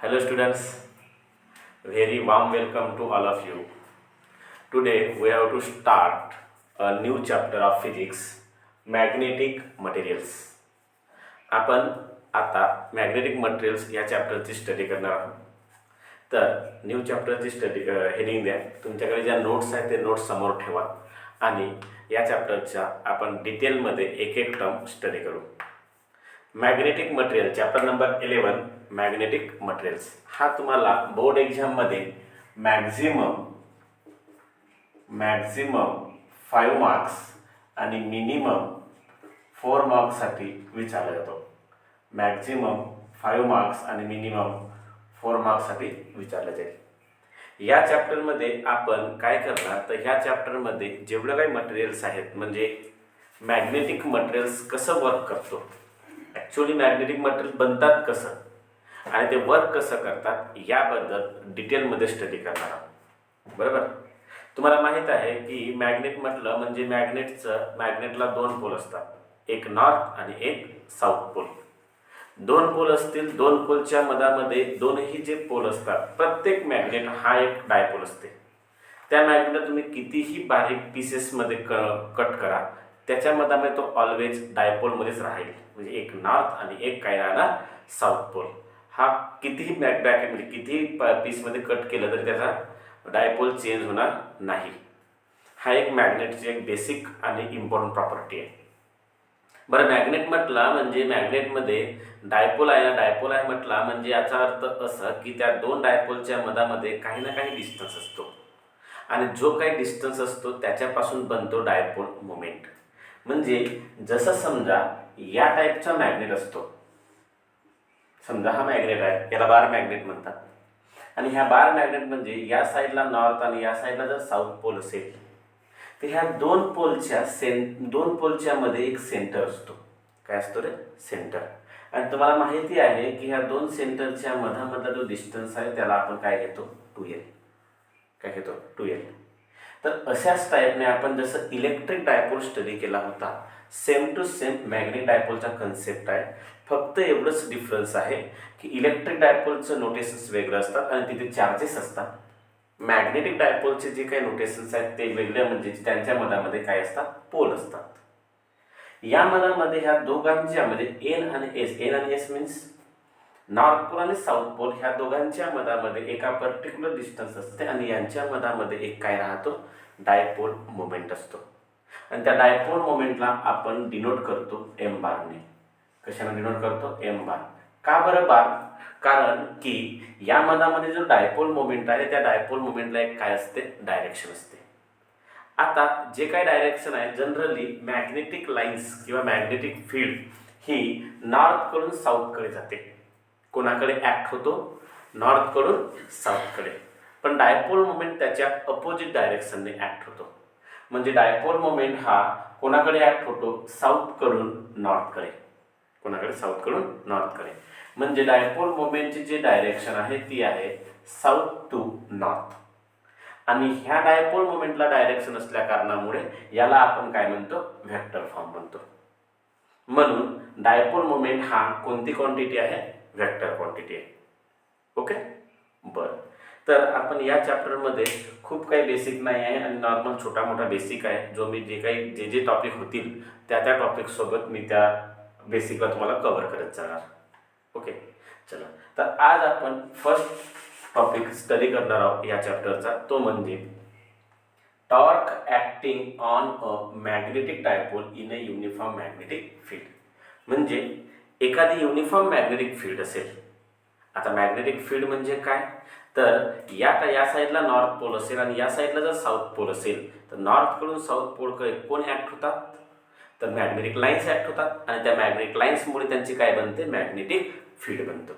Hello students, very warm welcome to all of you. Today we have to start a new chapter of physics, magnetic materials. आपण आता magnetic materials या चॅप्टरची study करणार आहोत. तर new चॅप्टरची study heading द्या. तुमच्याकडे ज्या नोट्स आहेत ते नोट्स समोर ठेवा आणि या चॅप्टरच्या आपण डिटेलमध्ये एक एक टर्म स्टडी करू. Magnetic material chapter number 11 magnetic materials. हा तुम्हाला बोर्ड एक्झाममध्ये मॅक्झिमम 5 मार्क्स आणि मिनिमम 4 मार्क्ससाठी विचारला जातो. मॅक्झिमम 5 मार्क्स आणि मिनिमम 4 मार्क्ससाठी विचारलं जाईल. या चॅप्टरमध्ये आपण काय करणार तर ह्या चॅप्टरमध्ये जेवढं काही मटेरियल्स आहेत म्हणजे मॅग्नेटिक मटेरियल्स कसं वर्क करतो, ॲक्च्युली मॅग्नेटिक मटेरियल बनतात कसं आणि ते वर्क कसं करतात याबद्दल डिटेलमध्ये स्टडी करणार आहोत. बरोबर. तुम्हाला माहीत आहे की मॅग्नेट म्हटलं म्हणजे मॅग्नेटला 2 पोल असतात, एक नॉर्थ आणि एक साऊथ पोल. 2 पोल असतील, 2 पोलच्या मधामध्ये दोनही जे पोल असतात प्रत्येक मॅग्नेट हा एक डायपोल असते. त्या मॅग्नेटला तुम्ही कितीही बारीक पीसेसमध्ये कट करा त्याच्या मधामध्ये तो ऑलवेज डायपोलमध्येच राहील. म्हणजे एक नॉर्थ आणि एक काय राहणार साऊथ पोल. हा कितीही म्हणजे कितीही पीसमध्ये कट केलं तरी त्याचा डायपोल चेंज होणार नाही. हा एक मॅग्नेटची एक बेसिक आणि इम्पॉर्टंट प्रॉपर्टी आहे. बरं, मॅग्नेट म्हटला म्हणजे मॅग्नेटमध्ये डायपोल आहे ना, डायपोल आहे म्हटला म्हणजे याचा अर्थ असं की त्या 2 डायपोलच्या मधामध्ये काही ना काही डिस्टन्स असतो आणि जो काही डिस्टन्स असतो त्याच्यापासून बनतो डायपोल मोमेंट. म्हणजे जसं समजा या टाईपचा मॅग्नेट असतो, समजा हा मॅग्नेट आहे, याला बार मॅग्नेट म्हणतात. आणि ह्या बार मॅग्नेट म्हणजे या साईडला नॉर्थ आणि या साईडला जर साऊथ पोल असेल तर ह्या 2 पोलच्या मध्ये एक सेंटर असतो. काय असतो रे? सेंटर. आणि तुम्हाला माहिती आहे की ह्या 2 सेंटरच्या मधामधला जो डिस्टन्स आहे त्याला आपण काय घेतो? 2L. काय घेतो? 2L. तर अशाच टाईपने आपण जसं इलेक्ट्रिक डायपोल स्टडी केला होता, सेम टू सेम मॅग्नेटिक डायपोलचा कन्सेप्ट आहे. फक्त एवढंच डिफरन्स आहे की इलेक्ट्रिक डायपोलचं नोटेशन्स वेगळं असतात आणि तिथे चार्जेस असतात. मॅग्नेटिक डायपोलचे जे काही नोटेशन्स आहेत ते वेगळे म्हणजे त्यांच्या मधामध्ये काय असतात? पोल असतात. या मधामध्ये ह्या दोघांच्या म्हणजे एन आणि एस मीन्स नॉर्थ पोल आणि साऊथ पोल ह्या दोघांच्या मधामध्ये एका पर्टिक्युलर डिस्टन्स असते आणि यांच्या मधामध्ये एक काय राहतो? डायपोल मोमेंट असतो. आणि त्या डायपोल मोमेंटला आपण डिनोट करतो एम बारने. कशाने डिनोट करतो? एम बार. का बरं बार? कारण की या मधामध्ये जो डायपोल मोमेंट आहे त्या डायपोल मोमेंटला एक काय असते? डायरेक्शन असते. आता जे काय डायरेक्शन आहे जनरली मॅग्नेटिक लाईन्स किंवा मॅग्नेटिक फील्ड ही नॉर्थकडून साऊथकडे जाते. कोणाकडे ॲक्ट होतो? नॉर्थकडून साऊथकडे. पण डायपोल मोमेंट त्याच्या अपोजिट डायरेक्शनने ॲक्ट होतो. म्हणजे डायपोल मोमेंट हा कोणाकडे ॲक्ट होतो? साऊथकडून नॉर्थकडे. कोणाकडे? साऊथकडून नॉर्थकडे. म्हणजे डायपोल मोमेंटची जी डायरेक्शन आहे ती आहे साऊथ टू नॉर्थ. आणि ह्या डायपोल मोमेंटला डायरेक्शन असल्या कारणामुळे याला आपण काय म्हणतो? व्हेक्टर फॉर्म म्हणतो. म्हणून डायपोल मोमेंट हा कोणती क्वांटिटी आहे? व्हेक्टर क्वांटिटी आहे. ओके. बरं. तर आपण या चॅप्टरमध्ये खूप काही बेसिक नाही आहे आणि नॉर्मल छोटा मोठा बेसिक आहे जो मी जे टॉपिक होतील त्या टॉपिकसोबत मी त्या बेसिकला तुम्हाला कव्हर करत जाणार. ओके. चला, तर आज आपण फर्स्ट टॉपिक स्टडी करणार आहोत या चॅप्टरचा, तो म्हणजे torque acting on a magnetic dipole in a uniform magnetic field. म्हणजे एखादी युनिफॉर्म मॅग्नेटिक फील्ड असेल. आता मॅग्नेटिक फील्ड म्हणजे काय? तर या साईडला नॉर्थ पोल असेल आणि या साईडला जर साऊथ पोल असेल तर नॉर्थकडून साऊथ पोलकडे कोण ॲक्ट होतात? तर मॅग्नेटिक लाईन्स ॲक्ट होतात आणि त्या मॅग्नेटिक लाईन्समुळे त्यांची काय बनते? मॅग्नेटिक फील्ड बनतं.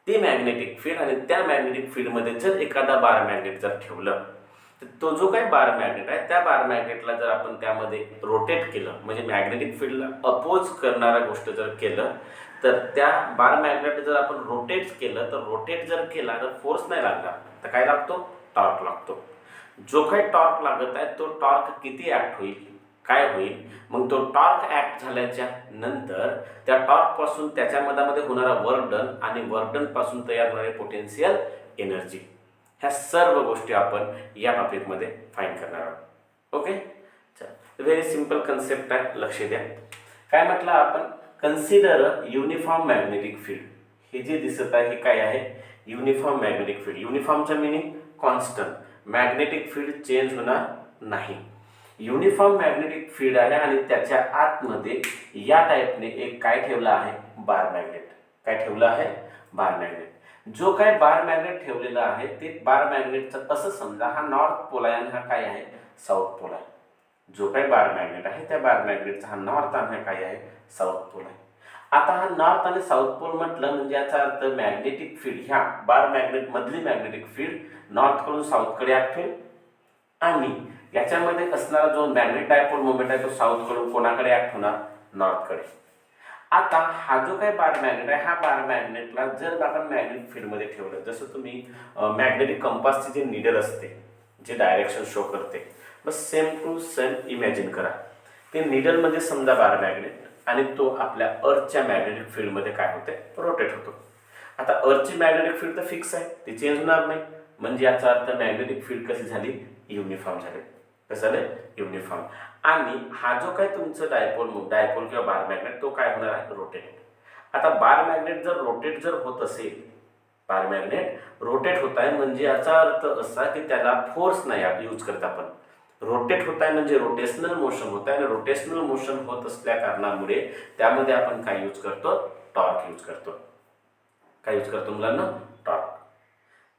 ती मॅग्नेटिक फील्ड आणि त्या मॅग्नेटिक फील्डमध्ये जर एखादा बार मॅग्नेट जर ठेवलं तर तो जो काही बार मॅग्नेट आहे त्या बार मॅग्नेटला जर आपण त्यामध्ये रोटेट केलं म्हणजे मॅग्नेटिक फील्डला अपोज करणारा गोष्ट जर केलं तर त्या बार मॅग्नेट जर आपण रोटेट केलं तर रोटेट जर केला तर फोर्स नाही लागला तर काय लागतो? टॉर्क लागतो. जो काही टॉर्क लागत आहे तो टॉर्क किती ॲक्ट होईल? काय होईल, मग तो टॉर्क ॲक्ट झाल्याच्या नंतर त्या टॉर्कपासून त्याच्या मधामध्ये होणारा वर्क डन आणि वर्क डन पासून तयार होणारे पोटेन्शियल एनर्जी, ह्या सर्व गोष्टी आपण या टॉपिकमध्ये फाईंड करणार आहोत. ओके, चल, व्हेरी सिम्पल कन्सेप्ट आहे, लक्ष द्या. काय म्हटलं आपण, कन्सिडर युनिफॉर्म मॅग्नेटिक फील्ड. हे जे दिसत आहे हे काय आहे, युनिफॉर्म मॅग्नेटिक फील्ड. युनिफॉर्मचं meaning constant, magnetic field change होणार नाही. युनिफॉर्म मॅग्नेटिक फील्ड आहे आणि त्याच्या आतमध्ये या टाईपने एक काय ठेवलं आहे, बार मॅग्नेट. काय ठेवलं आहे, बार मॅग्नेट. जो काय बार मॅग्नेट ठेवलेला आहे ते बार मॅग्नेटचं असं समजा हा नॉर्थ पोल आहे आणि हा काय आहे, साऊथ पोल आहे. जो काय बार मॅग्नेट आहे त्या बार मॅग्नेटचा हा नॉर्थ आणि हा काय आहे, साऊथ पोल आहे. आता हा नॉर्थ आणि साऊथ पोल म्हटलं म्हणजे याचा अर्थ मॅग्नेटिक फील्ड, ह्या बार मॅग्नेट मधली मॅग्नेटिक फील्ड नॉर्थकडून साऊथकडे ऍक्ट होईल आणि याच्यामध्ये असणारा जो मॅग्नेट डायपोल मोमेंट आहे तो साऊथकडून कोणाकडे ऍक्ट होणार, नॉर्थकडे. आता हा जो काही बार मॅग्नेट आहे हा बार मॅग्नेटला जर आपण मॅग्नेटिक फील्डमध्ये ठेवलं, जसं तुम्ही मॅग्नेटिक कंपासची जी निडल असते जे डायरेक्शन शो करते, बस सेम टू सेम इमॅजिन करा. ते निडलमध्ये समजा बार मॅग्नेट आणि तो आपल्या अर्थच्या मॅग्नेटिक फील्डमध्ये काय होते, रोटेट होतो. आता अर्थची मॅग्नेटिक फील्ड तर फिक्स आहे, ती चेंज होणार नाही. म्हणजे याचा अर्थ मॅग्नेटिक फील्ड कशी झाली, युनिफॉर्म झाले. कसं झालं, युनिफॉर्म. आणि हा जो काय तुमचं डायपोल किंवा बार मॅग्नेट तो काय होणार आहे, रोटेट. आता बार मॅग्नेट जर रोटेट जर होत असेल, बार मॅग्नेट रोटेट होत आहे म्हणजे याचा अर्थ असा की त्याला फोर्स नाही यूज करत आपण. रोटेट होत आहे म्हणजे रोटेशनल मोशन होत आहे आणि रोटेशनल मोशन होत असल्या कारणामुळे त्यामध्ये आपण काय यूज करतो, टॉर्क यूज करतो. काय यूज करतो मुलांना, टॉर्क.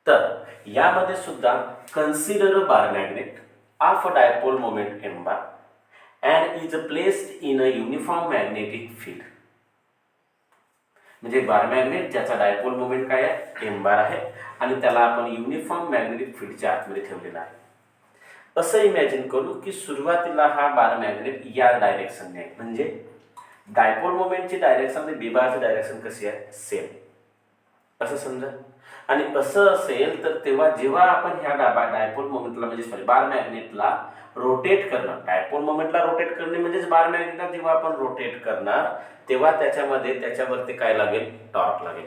तर यामध्ये सुद्धा consider bar magnet of a dipole moment M bar and is placed in a uniform magnetic field. म्हणजे बार मॅग्नेट ज्याचा डायपोल मोमेंट काय आहे, एम बार आहे आणि त्याला आपण युनिफॉर्म मॅग्नेटिक फील्डच्या आतमध्ये ठेवलेला आहे. असं इमॅजिन करू की सुरुवातीला हा बार मॅग्नेट या डायरेक्शनने आहे, म्हणजे डायपोल मोमेंटची डायरेक्शन आणि बी बारची डायरेक्शन कशी आहे, सेम, असं समजा. आणि असं असेल तर तेव्हा जेव्हा आपण ह्या डायपोल मोमेंटला म्हणजे सॉरी बार मॅग्नेटला रोटेट करणार, डायपोल मोमेंटला रोटेट करणे म्हणजेच बार मॅग्नेटला जेव्हा आपण रोटेट करणार तेव्हा त्याच्यामध्ये त्याच्यावरती काय लागेल, टॉर्क लागेल.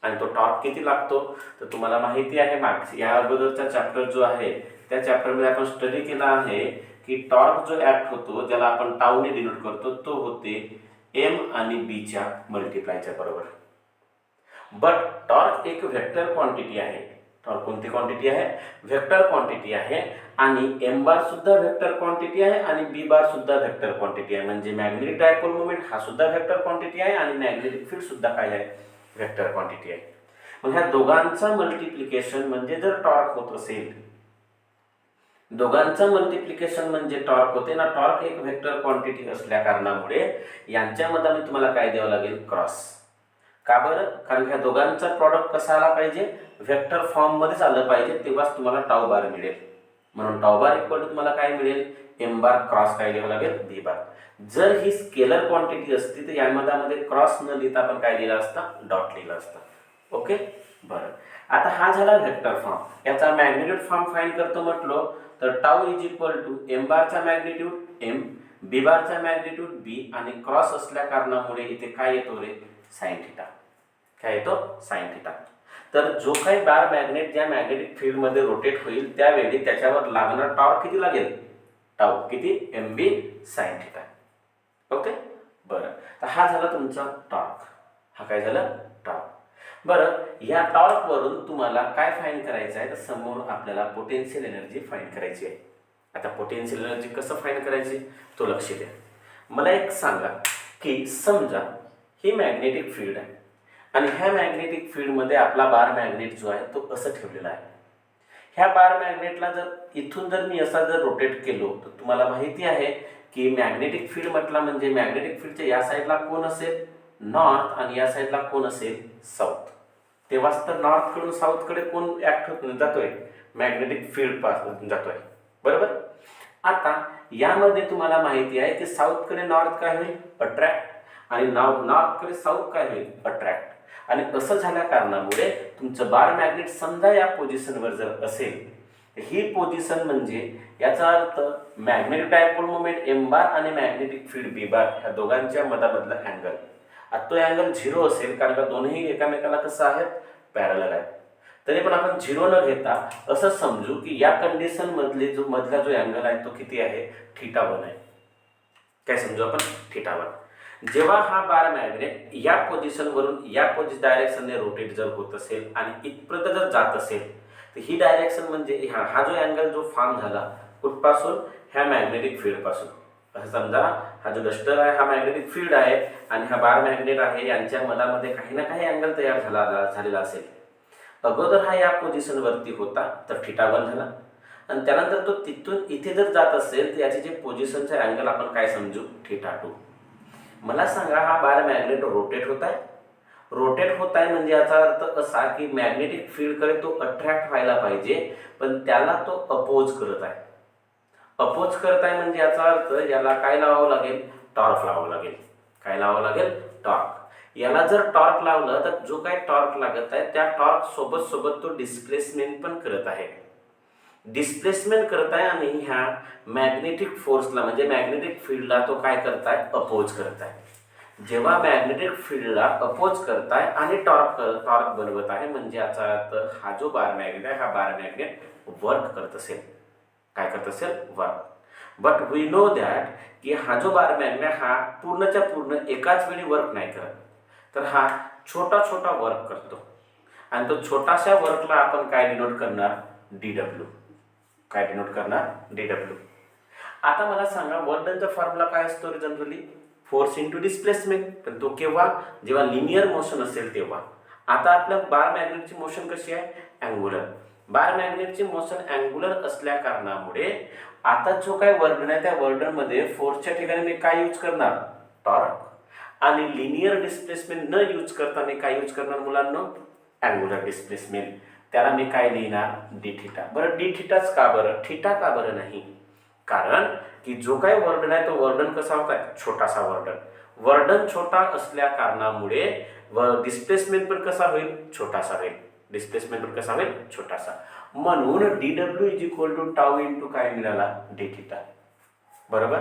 आणि तो टॉर्क किती लागतो तर तुम्हाला माहिती आहे, मार्क्स या अगोदरचा चॅप्टर जो आहे त्या चॅप्टरमध्ये आपण स्टडी केला आहे की टॉर्क जो ऍक्ट होतो ज्याला आपण टाऊने डिनोट करतो तो होते एम आणि बीच्या मल्टिप्लायच्या बरोबर. बट टॉर्क एक व्हेक्टर क्वांटिटी आहे. टॉर्क कोणती क्वांटिटी आहे, व्हेक्टर क्वांटिटी आहे. आणि एम बार सुद्धा व्हेक्टर क्वांटिटी आहे आणि बी बार सुद्धा व्हेक्टर क्वांटिटी आहे. म्हणजे मॅग्नेटिक डायपोल मोमेंट हा सुद्धा व्हेक्टर क्वांटिटी आहे आणि मॅग्नेटिक फील्ड सुद्धा काय आहे, व्हेक्टर क्वांटिटी आहे. मग ह्या दोघांचा मल्टिप्लिकेशन म्हणजे जर टॉर्क होत असेल, दोघांचं मल्टिप्लिकेशन म्हणजे टॉर्क होते ना. टॉर्क एक व्हेक्टर क्वांटिटी असल्या कारणामुळे यांच्यामध्ये तुम्हाला काय द्यावं लागेल, क्रॉस. का बरं, कारण ह्या दोघांचा प्रॉडक्ट कसा आला पाहिजे, व्हेक्टर फॉर्म मध्येच आलं पाहिजे, तेव्हाच तुम्हाला टाऊ बार मिळेल. म्हणून टाऊ बार इक्वल टू तुम्हाला काय मिळेल, एम बार क्रॉस काय लिहावं लागेल, बी बार. जर ही स्केलर क्वांटिटी असती तर यामध्ये क्रॉस न लिहिता आपण काय लिहिलं असतं, डॉट लिहिलं असतं. ओके, बरं. आता हा झाला व्हेक्टर फॉर्म. याचा मॅग्नेट्यूड फॉर्म फाइंड करतो म्हटलो तर tau is equal to M बारचा मॅग्नेट्यूड एम, बी बारचा मॅग्नेट्यूड बी आणि क्रॉस असल्या कारणामुळे इथे काय येतो रे, साइन थिटा. काय येतो, साइन थिटा. तर जो काही बार मॅग्नेट ज्या मॅग्नेटिक फील्डमध्ये रोटेट होईल त्यावेळी त्याच्यावर लागणार टॉर्क किती लागेल, टाऊ किती, M B sine theta. Okay, बरं. तर हा झाला तुमचा टॉर्क. हा काय झाला, टॉर्क. बरं, या टॉर्क वरून तुम्हाला काय फाइंड करायचं आहे तर समोर आपल्याला पोटेन्शियल एनर्जी फाइंड करायची आहे. आता पोटेन्शियल एनर्जी कसं फाइंड करायची तो लक्ष द्या. मला एक सांगा की समजा ही मॅग्नेटिक फील्ड आहे आणि ह्या मॅग्नेटिक फील्डमध्ये आपला बार मॅग्नेट जो आहे तो असं ठेवलेला आहे. ह्या बार मॅग्नेटला जर इथून जर मी असा जर रोटेट केलो तर तुम्हाला माहिती आहे की मॅग्नेटिक फील्ड म्हटला म्हणजे मॅग्नेटिक फील्डच्या या साईडला कोण असेल, नॉर्थ, आणि या साईडला कोण असेल, साऊथ. तेव्हाच तर नॉर्थकडून साऊथकडे कोण ऍक्ट होत जातोय, मॅग्नेटिक फील्ड पासून जातोय, बरोबर. आता यामध्ये तुम्हाला माहिती आहे की साऊथकडे नॉर्थ काय होईल, अट्रॅक्ट, आणि नॉर्थकडे साऊथ काय होईल, अट्रॅक्ट. आणि असं झाल्या कारणामुळे तुमचं बार मॅग्नेट समजा या पोझिशनवर जर असेल ही पोझिशन म्हणजे याचा अर्थ मॅग्नेटिक डायपोल मोमेंट एम बार आणि मॅग्नेटिक फील्ड बी बार ह्या दोघांच्या मधामधला अँगल, आता तो अँगल 0 असेल कारण का दोन्ही एकमेकाला कसं आहेत, पॅरलल आहेत. तरी पण आपण 0 न घेता असं समजू की या कंडिशन मधला जो अँगल आहे तो किती आहे, θ1 आहे. काय समजू आपण, θ1. जेव्हा हा बार मॅग्नेट या पोझिशनवरून या डायरेक्शनने रोटेट जर होत असेल आणि इथपर्यंत जर जात असेल तर ही डायरेक्शन म्हणजे हा जो अँगल जो फॉर्म झाला कुठपासून, ह्या मॅग्नेटिक फील्ड पासून. असं समजा हा जो डस्टर आहे हा मॅग्नेटिक फील्ड आहे आणि हा बार मॅग्नेट आहे, यांच्या मधामध्ये काही ना काही अँगल तयार झालेला असेल. अगोदर हा या पोझिशनवरती होता तर θ1 झाला आणि त्यानंतर तो तिथून इथे जर जात असेल तर याचे जे पोझिशनचे अँगल आपण काय समजू, θ2. मला सांगा हा बार मॅग्नेट रोटेट होत आहे. रोटेट होत आहे म्हणजे याचा अर्थ असा की मॅग्नेटिक फील्डकडे तो अट्रॅक्ट व्हायला पाहिजे, पण त्याला तो अपोज करत आहे. अपोज करत आहे म्हणजे याचा अर्थ याला काय लावावं लागेल, टॉर्क लावावं लागेल. काय लावावं लागेल, टॉर्क. याला जर टॉर्क लावलं तर जो काही टॉर्क लागत आहे त्या टॉर्क सोबत सोबत तो डिस्प्लेसमेंट पण करत आहे. डिस्प्लेसमेंट करत आहे आणि ह्या मॅग्नेटिक फोर्सला म्हणजे मॅग्नेटिक फील्डला तो काय करताय, अपोज करताय. जेव्हा मॅग्नेटिक फील्डला अपोज करताय आणि टॉर्क बनवत आहे म्हणजे याचा अर्थ हा जो बार मॅग्नेट आहे हा बार मॅग्नेट वर्क करत असेल. काय करत असेल, work. But we know that की हा जो बार मॅग्नेट हा पूर्णच्या पूर्ण एकाच वेळी वर्क नाही करत, तर हा छोटा छोटा वर्क करतो आणि तो छोटाशा वर्कला आपण काय डिनोट करणार, DW. काय डिनोट करणार, DW. आता मला सांगा वर्क डनचा फॉर्म्युला काय असतो जनरली, फोर्स इंटू डिस्प्लेसमेंट. पण तो केव्हा, जेव्हा लिनियर मोशन असेल तेव्हा. आता आपल्या बार मॅग्नेटची मोशन कशी आहे, अँग्युलर. बार मॅग्नेटची मोशन अँग्युलर असल्या कारणामुळे आता जो काही वर्क डन आहे त्या वर्क डन मध्ये फोर्सच्या ठिकाणी मी काय यूज करणार, टॉर्क. आणि लिनियर डिस्प्लेसमेंट न यूज करता मी काय यूज करणार मुलांना, अँग्युलर डिस्प्लेसमेंट. त्याला मी काय लिहिणार, dθ. बरं dθच का बरं, θ का बरं नाही, कारण की जो काही वर्क डन आहे तो वर्क डन कसा होता, छोटासा वर्क डन. वर्क डन छोटा असल्या कारणामुळे डिस्प्लेसमेंट पण कसा होईल, छोटासा होईल. डिस्प्लेसमेंट पण कसा होईल, छोटासा. म्हणून DW is equal to tau into काय मिळाला, dθ. बरोबर.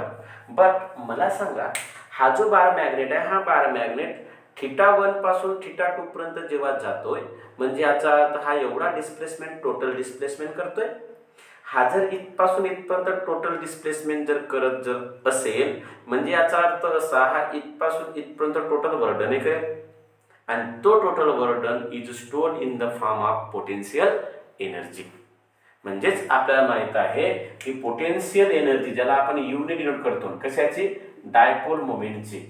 बट मला सांगा हा जो बार मॅग्नेट आहे हा बार मॅग्नेट θ1 पासून θ2 पर्यंत जेव्हा जातोय म्हणजे याचा अर्थ हा एवढा डिस्प्लेसमेंट, टोटल डिस्प्लेसमेंट करतोय. हा जर इथपासून इथपर्यंत टोटल डिस्प्लेसमेंट जर करत जर असेल म्हणजे याचा अर्थ असा हा इथपासून इथपर्यंत टोटल वर्क डन करेल आणि तो total work done is stored in the form of potential energy. म्हणजेच आपल्याला माहित आहे की पोटेन्शियल एनर्जी ज्याला आपण यू ने डिनोट करतो, कशाची, डायपोल मोमेंटची.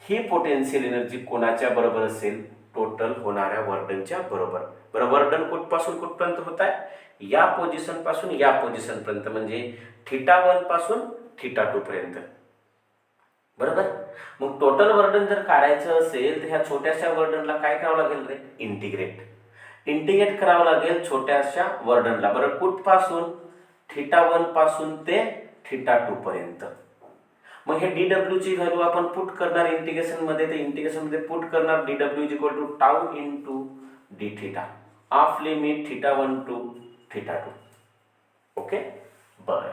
ही पोटेन्शियल एनर्जी कोणाच्या बरोबर असेल, टोटल होणाऱ्या वर्क डनच्या बरोबर. बरं वर्क डन कुठपासून कुठपर्यंत होत आहे, या पोझिशन पासून या पोझिशन पर्यंत म्हणजे θ1 पासून θ2 पर्यंत. बरोबर. मग टोटल वर्क डन जर काढायचं असेल तर ह्या छोट्याशा वर्क डनला काय करावं लागेल रे, इंटिग्रेट करावं लागेल छोट्याशा वर्क डनला. बरं कुठपासून, θ1 पासून ते θ2 पर्यंत. मग हे DW ची व्हॅल्यू आपण पुट करणार इंटिग्रेशन मध्ये, ते इंटिग्रेशन मध्ये पुट करणार DW is equal to tau into dθ of limit θ1 to θ2. Okay. बरं.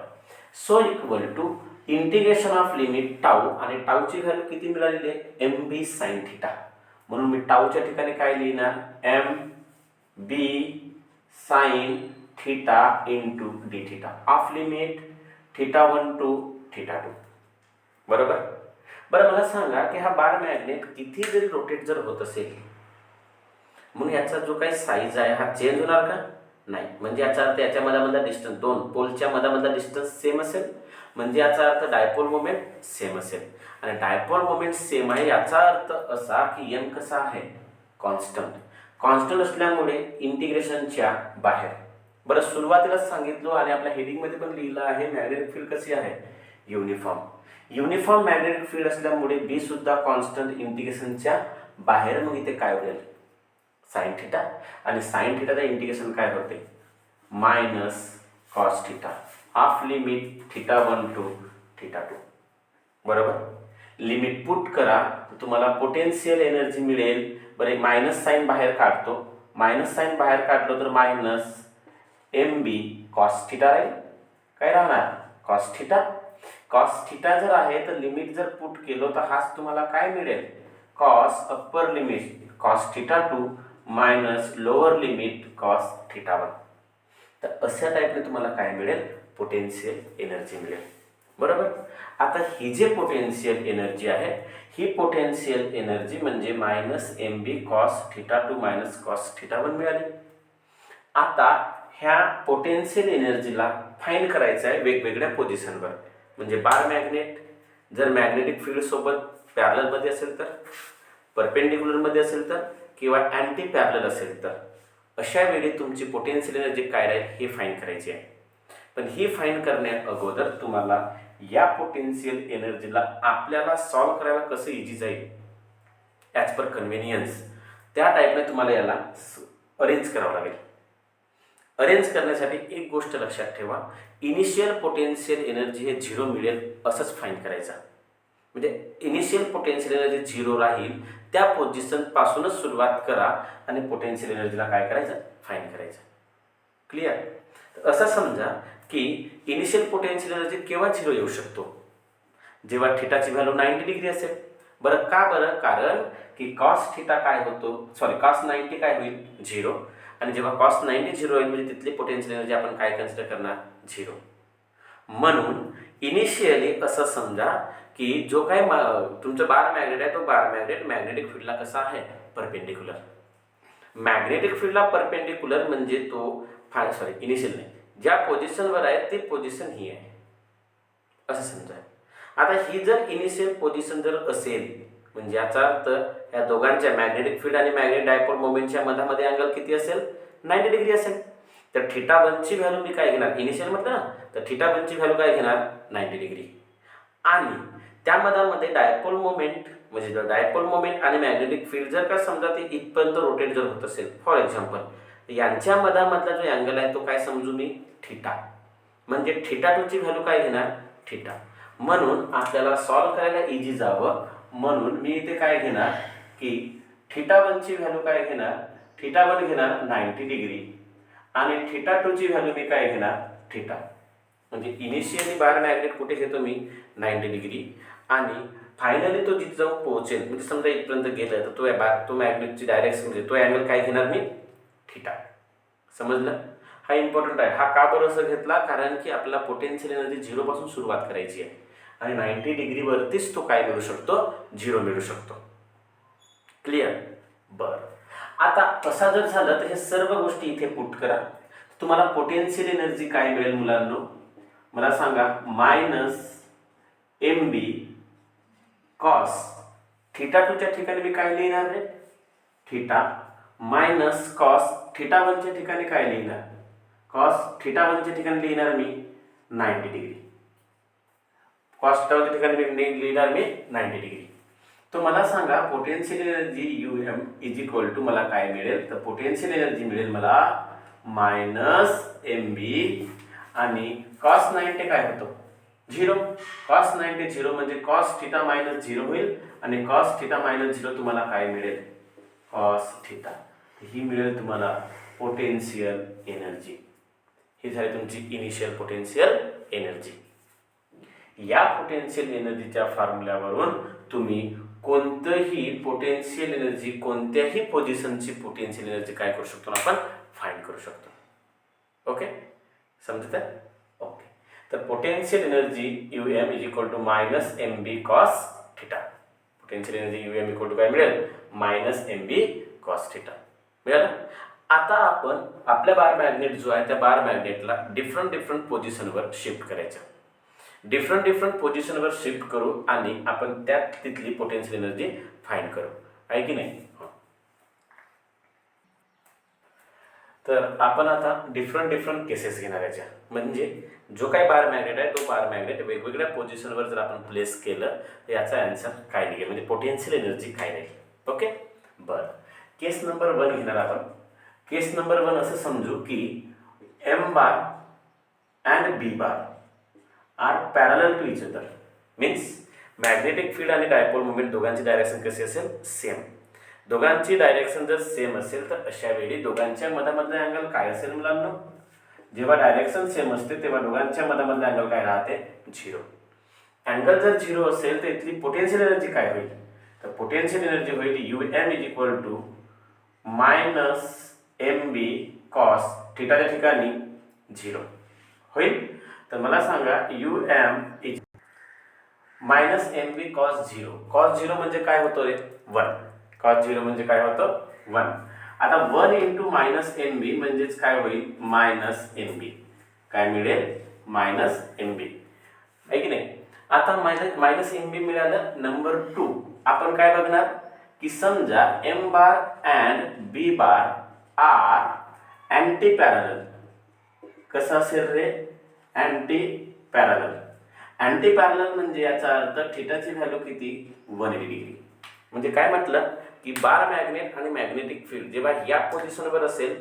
So equal to integration of limit tau आणि टाऊची व्हॅल्यू किती मिळालेली आहे, MB sin θ. म्हणून मी टाऊच्या ठिकाणी काय लिहिणार, MB sin θ into dθ of limit θ1 to θ2. बरोबर. बरं मला सांगा की हा बार मॅग्नेट किती जरी रोटेट जर होत असेल म्हणून याचा जो काही साईज आहे हा चेंज होणार का, नाही. म्हणजे याचा अर्थ याच्या मधामधला डिस्टन्स, दोन पोलच्या मधामधला डिस्टन्स सेम असेल म्हणजे याचा अर्थ डायपोल मोमेंट सेम असेल. आणि डायपोल मोमेंट सेम आहे याचा अर्थ असा की m कसा आहे, कॉन्स्टंट. कॉन्स्टंट असल्यामुळे इंटिग्रेशनच्या बाहेर. बरं सुरुवातीलाच सांगितलं आणि आपल्या हेडिंगमध्ये पण लिहिलं आहे मॅग्नेटिक फील्ड कशी आहे, युनिफॉर्म. युनिफॉर्म मॅग्नेटिक फील्ड असल्यामुळे बी सुद्धा कॉन्स्टंट इंटिग्रेशनच्या बाहेर. मग इथे काय होईल, साइन θ. आणि साइन θचं इंटिग्रेशन काय होते, minus cos θ of limit θ1 to θ2. बरोबर. लिमिट पुट करा तुम्हाला पोटेन्शियल एनर्जी मिळेल. बरे मायनस साइन बाहेर काढतो, मायनस साइन बाहेर काढलो तर minus M B cos theta राहील. काय राहणार? Cos theta. कॉस थिटा जर आहे तर लिमिट जर पुट केलं तर हाच तुम्हाला काय मिळेल? Cos upper limit cos theta 2 minus lower limit cos theta 1. तर अशा टाईपने तुम्हाला काय मिळेल? पोटेन्शियल एनर्जी मिळेल. बरोबर. आता ही जे पोटेन्शियल एनर्जी आहे, ही पोटेन्शियल एनर्जी म्हणजे minus M B cos theta 2 minus cos theta 1 मिळाली. आता ह्या पोटेन्शियल एनर्जीला फाईंड करायचं आहे वेगवेगळ्या पोझिशनवर. म्हणजे बार मॅग्नेट जर मॅग्नेटिक फील्ड सोबत पॅरललमध्ये असेल तर, परपेंडिक्युलरमध्ये असेल तर, किंवा अँटी पॅरलल असेल तर, अशा वेळी तुमची पोटेन्शियल एनर्जी काय राहील हे फाईंड करायची आहे. पण ही फाईंड करण्या अगोदर तुम्हाला या पोटेन्शियल एनर्जीला आपल्याला सॉल्व करायला कसं इझी जाईल ॲज पर कन्व्हिनियन्स, त्या टाईपने तुम्हाला याला अरेंज करावं लागेल. अरेंज करण्यासाठी एक गोष्ट लक्षात ठेवा, इनिशियल पोटेन्शियल एनर्जी हे 0 मिळेल असंच फाईंड करायचं. म्हणजे इनिशियल पोटेन्शियल एनर्जी 0 राहील त्या पोझिशनपासूनच सुरुवात करा आणि पोटेन्शियल एनर्जीला काय करायचं? फाईंड करायचं. क्लिअर? तर असं समजा की इनिशियल पोटेन्शियल एनर्जी केव्हा 0 येऊ शकतो? जेव्हा थिटाची व्हॅल्यू 90 डिग्री असेल. बरं का? बरं कारण की कॉस थिटा काय होतो, कॉस 90 काय होईल? 0. आणि जेव्हा कॉस 90 0 होईल म्हणजे तिथली पोटेन्शियल एनर्जी आपण काय कन्सिडर करणार? 0. म्हणून इनिशियली असं समजा की जो काय तुमचं बार मॅग्नेट आहे तो बार मॅग्नेट मॅग्नेटिक फील्डला कसा आहे? परपेंडिक्युलर. मॅग्नेटिक फील्डला परपेंडिक्युलर म्हणजे तो इनिशियल नाही, ज्या पोझिशनवर आहे ती पोझिशन ही आहे असं समजा. आता ही जर इनिशियल पोझिशन जर असेल म्हणजे याचा अर्थ या दोघांच्या मॅग्नेटिक फील्ड आणि मॅग्नेटिक डायपोल मोमेंटच्या मधामध्ये अँगल किती असेल? 90 डिग्री असेल. तर थिटा 1 ची व्हॅल्यू मी काय घेणार? इनिशियल म्हटलं ना, तर थिटा 1 ची व्हॅल्यू काय घेणार? 90 डिग्री. आणि त्या मधामध्ये डायपोल मोमेंट म्हणजे डायपोल मोमेंट आणि मॅग्नेटिक फील्ड जर का समजा ते इथपर्यंत रोटेट जर होत असेल, फॉर एक्झाम्पल यांच्या मधामधला जो अँगल आहे तो काय समजू मी? थिटा. म्हणजे थिटा 2 ची व्हॅल्यू काय घेणार? थिटा. म्हणून आपल्याला सॉल्व करायला इझी जावं म्हणून मी इथे काय घेणार की थिटा 1 ची व्हॅल्यू काय घेणार? थिटा 1 घेणार 90 डिग्री आणि थिटा 2 ची व्हॅल्यू मी काय घेणार? थिटा. म्हणजे इनिशियली बार मॅग्नेट कुठे घेतो मी? 90 डिग्री. आणि फायनली तो जिथे जाऊन पोहोचेल म्हणजे समजा इथपर्यंत गेलं तर तो मॅग्नेटची डायरेक्शन म्हणजे तो अँगल काय घेणार मी? थिटा. समजलं? हा इम्पॉर्टंट आहे. हा का बरं असं घेतला? कारण की आपल्याला पोटेन्शियल एनर्जी 0 पासून सुरुवात करायची आहे आणि 90 डिग्रीवरतीच तो काय मिळू शकतो? 0 मिळू शकतो. क्लिअर? बरं. आता असा जर झालं तर हे सर्व गोष्टी इथे पुट करा. तुम्हाला पोटेन्शियल एनर्जी काय मिळेल मुलांनो? मला सांगा. Minus M B cos theta 2 च्या ठिकाणी मी काय लिहिणार रे? थिटा मायनस कॉस थिटा 1 च्या ठिकाणी काय लिहिणार? कॉस थिटा 1 च्या ठिकाणी लिहिणार मी 90 डिग्री. कॉस थिटा 1 च्या ठिकाणी मी लिहिणार मी 90 डिग्री. तो मला सांगा potential energy U M is equal to मला काय मिळेल? तर पोटेन्शियल एनर्जी मिळेल मला मायनस एम बी आणि कॉस 90 काय होतो? 0. कॉस 90 0 म्हणजे कॉस थिटा मायनस 0 होईल आणि कॉस थिटा मायनस 0 तुम्हाला काय मिळेल? Cos theta. ही मिळेल तुम्हाला पोटेन्शियल एनर्जी. ही झाली तुमची इनिशियल पोटेन्शियल एनर्जी. या पोटेन्शियल एनर्जीच्या फॉर्म्युल्यावरून तुम्ही कोणतंही पोटेन्शियल एनर्जी कोणत्याही पोझिशनची पोटेन्शियल एनर्जी काय करू शकतो आपण? फाइंड करू शकतो. ओके, समजत आहे? ओके. तर potential energy U M is equal to minus M B cos theta. Potential energy U M equal to काय मिळेल? Minus M B cos theta मिळालं. आता आपण आपल्या बार मॅग्नेट जो आहे त्या बार मॅग्नेटला डिफरंट पोझिशनवर शिफ्ट करायचं. डिफरंट पोझिशनवर शिफ्ट करू आणि आपण त्यात तिथली पोटेन्शियल एनर्जी फाइंड करू. आहे की नाही? तर आपण आता डिफरंट केसेस घेणार याच्या. म्हणजे जो काही बार मॅग्नेट आहे तो बार मॅग्नेट वेगवेगळ्या पोझिशनवर जर आपण प्लेस केलं तर याचा आन्सर काय निघेल म्हणजे पोटेन्शियल एनर्जी काय राहील. ओके. बरं. केस नंबर 1 घेणार आपण. केस नंबर 1 असं समजू की M bar and B bar are parallel to each other. Means magnetic field आणि डायपोल मोमेंट दोघांची डायरेक्शन कशी असेल? सेम. दोघांची डायरेक्शन जर सेम असेल तर अशा वेळी दोघांच्या मधामधला अँगल काय असेल मुलांना? जेव्हा डायरेक्शन सेम असते तेव्हा दोघांच्या मधामधला अँगल काय राहते, 0. अँगल जर 0 असेल तर इथली पोटेन्शियल एनर्जी काय होईल, तर पोटेन्शियल एनर्जी होईल UM is equal to minus MB cos थिटाच्या ठिकाणी 0 होईल. तर मला सांगा UM is minus MB cos 0. Cos 0 म्हणजे काय होतो रे, 1. कॉस 0 म्हणजे काय होतं, 1. आता 1 इंटू मायनस MB म्हणजेच काय होईल, मायनस MB. काय मिळेल, मायनस MB, आहे की नाही. आता मायनस MB मिळालं. नंबर 2 आपण काय बघणार की समजा M bar and B bar are anti parallel. कसं असेल रे, अँटी पॅरलल. अँटी पॅरलल म्हणजे याचा अर्थ थिटाची व्हॅल्यू किती, 180 डिग्री. म्हणजे काय म्हटलं की बार मॅग्नेट आणि मॅग्नेटिक फील्ड जेव्हा या पोझिशनवर असेल,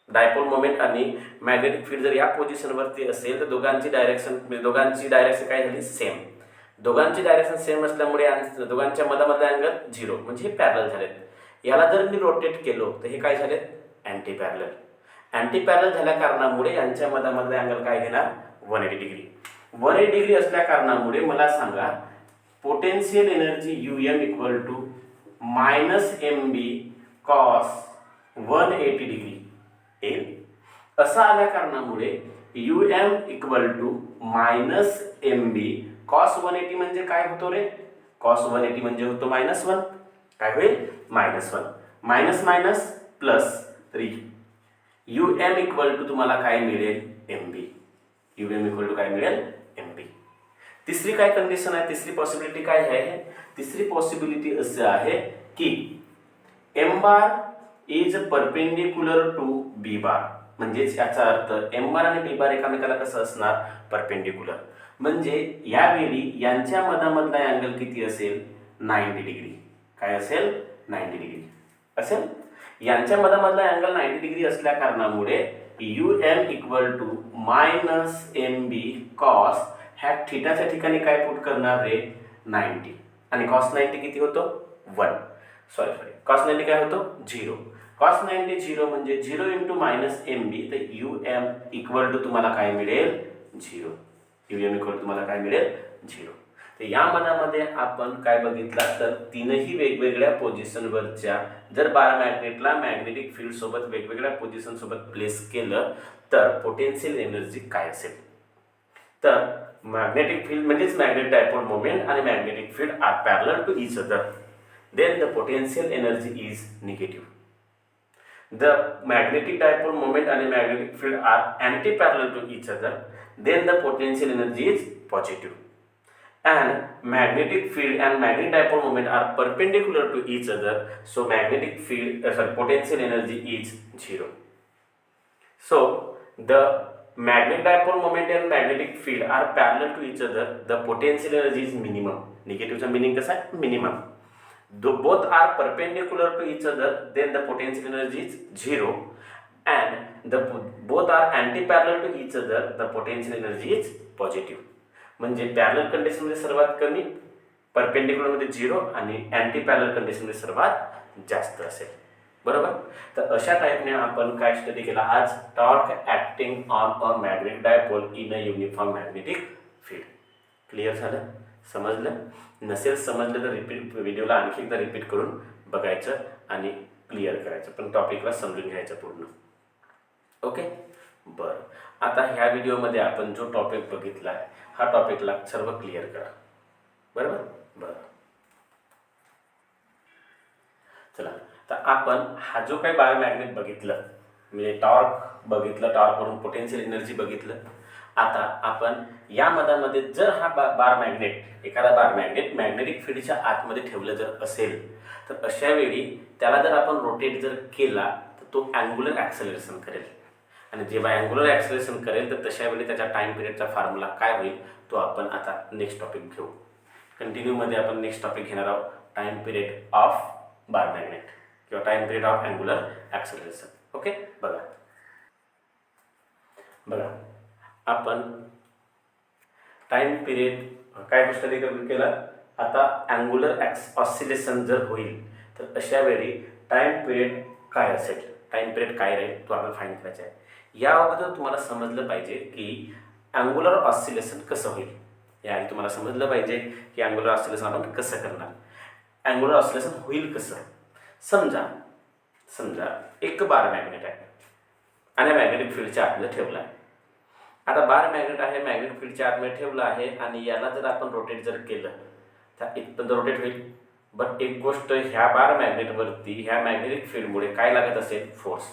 डायपोल मोमेंट आणि मॅग्नेटिक फील्ड जर या पोझिशनवरती असेल तर दोघांची डायरेक्शन काय झाली, सेम. दोघांची डायरेक्शन सेम असल्यामुळे दोघांच्या मधामधला अँगल 0 म्हणजे हे पॅरलल झालेत. याला जर मी रोटेट केलो तर हे काय झाले, अँटी पॅरलल. अँटी पॅरलल झाल्या कारणामुळे यांच्या मधामधला अँगल काय घेणार, 180 डिग्री. 180 डिग्री असल्या कारणामुळे मला सांगा potential energy UM equal to minus MB cos 180 degree येईल. असं आल्या कारणामुळे UM equal to minus MB cos 180 म्हणजे काय होतो रे, कॉस 180 म्हणजे होतो -1. काय होईल, -1. मायनस मायनस प्लस, तर UM इक्वल टू तुम्हाला काय मिळेल, MB. UM इक्वल टू काय मिळेल, MB. तिसरी काय कंडिशन आहे, तिसरी पॉसिबिलिटी काय आहे, तिसरी पॉसिबिलिटी असं आहे की M bar is perpendicular to B bar. म्हणजेच याचा अर्थ M बार आणि B बार एकामेकाला कसं असणार, परपेंडिक्युलर. म्हणजे यावेळी यांच्या मधामधला अँगल किती असेल, 90 डिग्री. काय असेल, 90 डिग्री असेल. यांच्या मधामधला अँगल 90 डिग्री असल्या कारणामुळे UM equal to minus MB cos ह्या थिटाच्या ठिकाणी काय पुट करणार रे, 90. आणि कॉस 90 किती होतो, 1. सॉरी कॉस 90 काय होतो, 0. कॉस 90 0 म्हणजे 0 इंटू मायनस MB. तर UM इक्वल टू तुम्हाला काय मिळेल, 0. UM इक्वल टू तुम्हाला काय मिळेल, 0. तर या मधामध्ये आपण काय बघितलं तर तीनही वेगवेगळ्या पोझिशनवरच्या जर बार मॅग्नेटला मॅग्नेटिक फील्ड सोबत वेगवेगळ्या पोझिशन सोबत प्लेस केलं तर पोटेन्शियल एनर्जी काय असेल. तर मॅग्नेटिक फील्ड म्हणजेच मॅग्नेट डायपोल मोमेंट आणि magnetic field are parallel to each other, then the potential energy is negative. The magnetic dipole moment and magnetic field are anti-parallel to each other, then the potential energy is positive. And magnetic field and magnetic dipole moment are perpendicular to each other, so magnetic field, potential energy is 0. So the magnetic dipole moment and magnetic field are parallel to each other, the potential energy is minimum. Negative चा meaning कसा आहे, minimum. Both are perpendicular to each other, then the potential energy is 0. And both are anti-parallel to each other, the potential energy is positive. म्हणजे parallel condition मध्ये सर्वात कमी, perpendicular मध्ये 0 आणि anti parallel condition मध्ये सर्वात जास्त असेल. बरोबर. तर अशा टाइपने आपण काय स्टडी केला आज, torque acting on a magnetic dipole in a uniform magnetic field. Clear झालं, समजलं. नसेल समजलं तर रिपीट व्हिडिओला आणखी एकदा रिपीट करून बघायचं आणि क्लिअर करायचं, पण टॉपिकला समजून घ्यायचं पूर्ण. ओके, बरं. आता ह्या व्हिडिओमध्ये आपण जो टॉपिक बघितला आहे हा टॉपिकला सर्व क्लिअर करा. बरोबर. बरं, चला. तर आपण हा जो काही बार मॅग्नेट बघितलं म्हणजे टॉर्क बघितलं, टॉर्कवरून पोटेन्शियल एनर्जी बघितलं. आता आपण या मधामध्ये जर हा बार मॅग्नेट, एखादा बार मॅग्नेट मॅग्नेटिक फील्डच्या आतमध्ये ठेवलं जर असेल तर अशा वेळी त्याला जर आपण रोटेट जर केला तर तो अँग्युलर ॲक्सेलरेशन करेल. आणि जेव्हा अँग्युलर ॲक्सेलरेशन करेल तर तशा वेळी त्याच्या टाइम पिरियडचा फॉर्म्युला काय होईल तो आपण आता नेक्स्ट टॉपिक घेऊ. कंटिन्यूमध्ये आपण नेक्स्ट टॉपिक घेणार आहोत, time period of bar magnet किंवा time period of angular acceleration. Okay, बघा आपण टाइम पिरियड काय स्टडी केला. आता अँग्युलर ऑसिलेशन जर होईल तर अशा वेळी टाइम पिरियड काय असेल, टाइम पिरियड काय राहील तो आपण फाइंड करायचा आहे. या अगोदर तुम्हाला समजलं पाहिजे की अँग्युलर ऑसिलेशन कसं होईल. याआधी तुम्हाला समजलं पाहिजे की अँग्युलर ऑसिलेशन आपण कसं करणार. अँग्युलर ऑसिलेशन होईल कसं. समजा एक बार मॅग्नेट आहे आणि मॅग्नेटिक फील्डच्या आतमध्ये ठेवला आहे. आता बार मॅग्नेट आहे, मॅग्नेटिक फील्डच्या आतमध्ये ठेवला आहे आणि याला जर आपण रोटेट जर केलं तर इथपर्यंत रोटेट होईल. बट एक गोष्ट, ह्या बार मॅग्नेटवरती ह्या मॅग्नेटिक फील्डमुळे काय लागत असेल, फोर्स.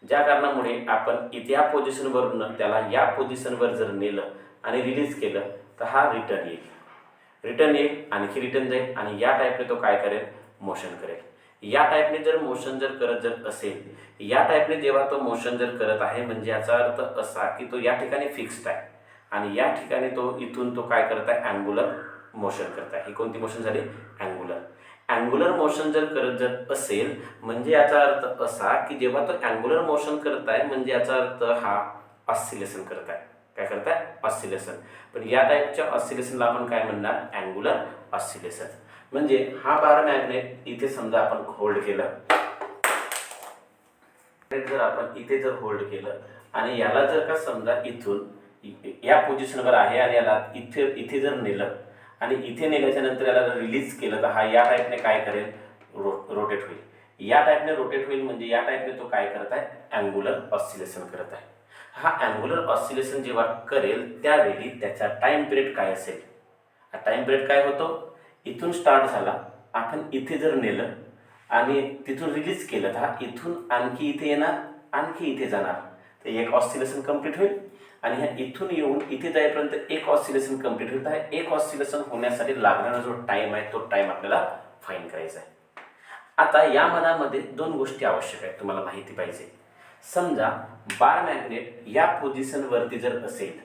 ज्या कारणामुळे आपण इथे या पोझिशनवरून त्याला या पोझिशनवर जर नेलं आणि रिलीज केलं तर हा रिटर्न येईल आणखी रिटर्न जाईल आणि या टाईपने तो काय करेल, मोशन करेल. या टाईपने जर मोशन जर करत जर असेल, या टाईपने जेव्हा तो मोशन जर करत आहे म्हणजे याचा अर्थ असा की तो या ठिकाणी फिक्स्ड आहे आणि या ठिकाणी तो इथून तो काय करत आहे, अँग्युलर मोशन करत आहे. ही कोणती मोशन झाली, अँग्युलर मोशन जर करत जर असेल म्हणजे याचा अर्थ असा की जेव्हा तो अँग्युलर मोशन करत आहे म्हणजे याचा अर्थ हा ऑसिलेशन करत आहे. काय करत आहे, ऑसिलेशन. पण या टाईपच्या ऑसिलेशनला आपण काय म्हणणार, अँग्युलर ऑसिलेशन. म्हणजे हा बार मॅग्नेट इथे समजा आपण होल्ड केलं, जर आपण इथे जर होल्ड केलं आणि याला जर का समजा इथून या पोझिशनवर आहे आणि याला इथे जर नेलं आणि इथे नेल्याच्या नंतर याला जर रिलीज केलं तर हा या टाईपने काय करेल, रोटेट होईल. या टाईपने रोटेट होईल म्हणजे या टाईपने तो काय करत आहे, अँग्युलर ऑसिलेशन करत आहे. हा अँग्युलर ऑसिलेशन जेव्हा करेल त्यावेळी त्याचा टाइम पिरियड काय असेल. हा टाइम पिरियड काय होतो, इथून स्टार्ट झाला, आपण इथे जर नेलं आणि तिथून रिलीज केलं तर हा इथून आणखी इथे येणार, आणखी इथे जाणार, तर एक ऑसिलेशन कंप्लीट होईल. आणि ह्या इथून येऊन इथे जाईपर्यंत एक ऑसिलेशन कंप्लीट होईल. तर एक ऑसिलेशन होण्यासाठी लागणारा जो टाईम आहे तो टाईम आपल्याला फाईंड करायचा आहे. आता या मनामध्ये दोन गोष्टी आवश्यक आहेत, तुम्हाला माहिती पाहिजे. समजा बार मॅग्नेट या पोझिशनवरती जर असेल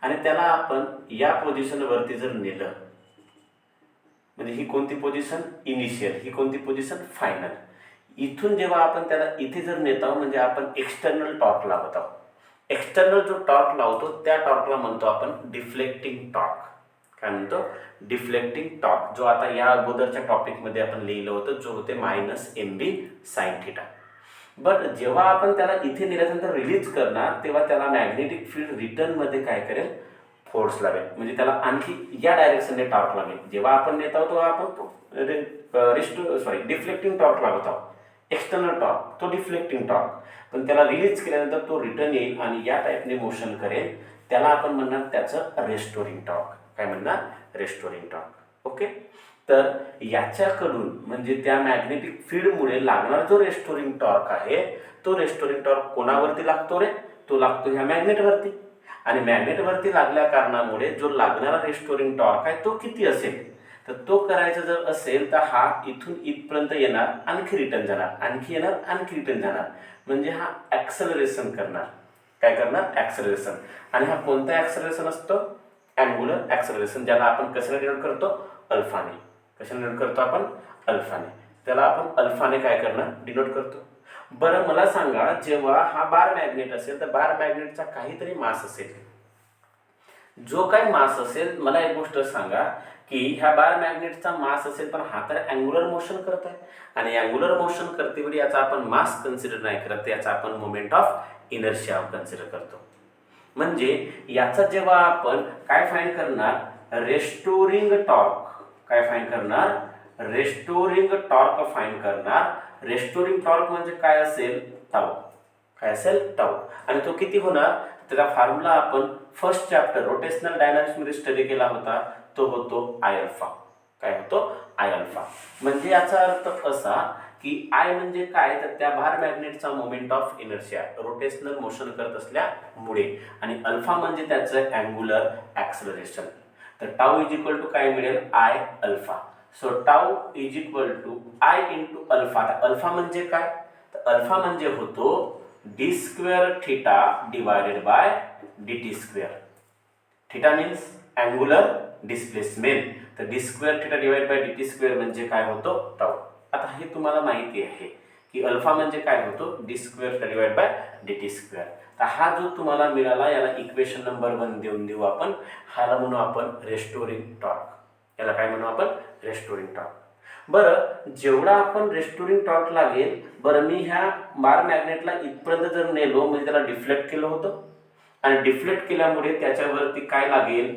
आणि त्याला आपण या पोझिशनवरती जर नेलं म्हणजे ही कोणती पोझिशन, इनिशियल, ही कोणती पोझिशन, फायनल. इथून जेव्हा आपण त्याला इथे जर नेत आहोत म्हणजे आपण एक्सटर्नल टॉर्क लावत आहोत. एक्सटर्नल जो टॉर्क लावतो त्या टॉर्कला म्हणतो आपण डिफ्लेक्टिंग टॉर्क. काय म्हणतो, डिफ्लेक्टिंग टॉर्क, जो आता या अगोदरच्या टॉपिकमध्ये आपण लिहिलं होतं, जो होते -mb sin θ. बट जेव्हा आपण त्याला इथे नेल्यानंतर रिलीज करणार तेव्हा त्याला मॅग्नेटिक फील्ड रिटर्नमध्ये काय करेल, फोर्स लावेल. म्हणजे त्याला आणखी या डायरेक्शनने टॉर्क लागेल. जेव्हा आपण नेत आहोत तेव्हा आपण डिफ्लेक्टिंग टॉर्क लावत आहोत, एक्सटर्नल टॉर्क, तो डिफ्लेक्टिंग टॉर्क. पण त्याला रिलीज केल्यानंतर तो रिटर्न येईल आणि या टाईपने मोशन करेल, त्याला आपण म्हणणार त्याचं रेस्टोरिंग टॉर्क. काय म्हणणार, रेस्टोरिंग टॉर्क. ओके. तर याच्याकडून म्हणजे त्या मॅग्नेटिक फील्डमुळे लागणारा जो रेस्टोरिंग टॉर्क आहे तो रेस्टोरिंग टॉर्क कोणावरती लागतो रे, तो लागतो ह्या मॅग्नेटवरती. आणि मॅग्नेटवरती लागल्या कारणामुळे जो लागणारा रेस्टोरिंग टॉर्क आहे तो किती असेल, तर तो करायचा जर असेल तर हा इथून इथपर्यंत येणार, आणखी रिटर्न जाणार, आणखी येणार, आणखी रिटर्न जाणार. म्हणजे हा ॲक्सेलरेशन करणार. काय करणार, ॲक्सेलरेशन. आणि हा कोणता ॲक्सेलरेशन असतो, अँग्युलर ॲक्सेलरेशन, ज्याला आपण कशाने डिनोट करतो, अल्फाने. कशाने डिनोट करतो आपण, अल्फाने. त्याला आपण अल्फाने काय करणार, डिनोट करतो. बरं मला सांगा, जेव्हा हा बार मॅग्नेट असेल तर बार मॅग्नेटचा काहीतरी मास असेल. जो काही मास असेल, मला एक गोष्ट सांगा की ह्या बार मॅग्नेटचा मास असेल पण हा तर अँग्युलर मोशन करत आहे आणि अँग्युलर मोशन करते वेळी याचा आपण मास कन्सिडर नाही करत, याचा आपण मोमेंट ऑफ इनर्शिया कन्सिडर करतो. म्हणजे याचा जेव्हा आपण काय फाइंड करणार, रेस्टोरिंग टॉर्क. काय फाइंड करणार, रेस्टोरिंग टॉर्क फाइंड करणार. रेस्टोरिंग टॉर्क म्हणजे काय असेल, टाऊ. काय असेल, टाऊ. आणि तो किती होणार, त्याचा फॉर्म्युला आपण फर्स्ट चॅप्टर रोटेशनल डायनामिक्स मध्ये स्टडी केला होता, तो होतो आय अल्फा. काय होतो, आय अल्फा. म्हणजे याचा अर्थ असा की आय म्हणजे काय, तर त्या बार मॅग्नेटचा moment of inertia, rotational motion करत असल्यामुळे, आणि अल्फा म्हणजे त्याचं अँग्युलर ॲक्सेलरेशन. तर टाऊ इज इक्वल टू काय मिळेल, I alpha. So tau is equal to I into alpha. Alpha म्हणजे काय, तर अल्फा म्हणजे होतो D square theta divided by D T square. Theta means angular displacement, तर D square theta divide by D T square म्हणजे काय होतो, tau. आता हे तुम्हाला माहिती आहे की अल्फा म्हणजे काय होतो, D square theta divide by D T square. तर हा जो तुम्हाला मिळाला याला इक्वेशन नंबर 1 देऊ आपण. ह्याला म्हणू आपण रेस्टोरिंग टॉर्क. याला काय म्हणू आपण, रेस्टोरिंग टॉर्क. बरं, जेवढा आपण रेस्टोरिंग टॉर्क लागेल, बरं मी ह्या बार मॅग्नेटला इथपर्यंत जर नेलो म्हणजे त्याला डिफ्लेक्ट केलं होतं आणि डिफ्लेक्ट केल्यामुळे त्याच्यावरती काय लागेल,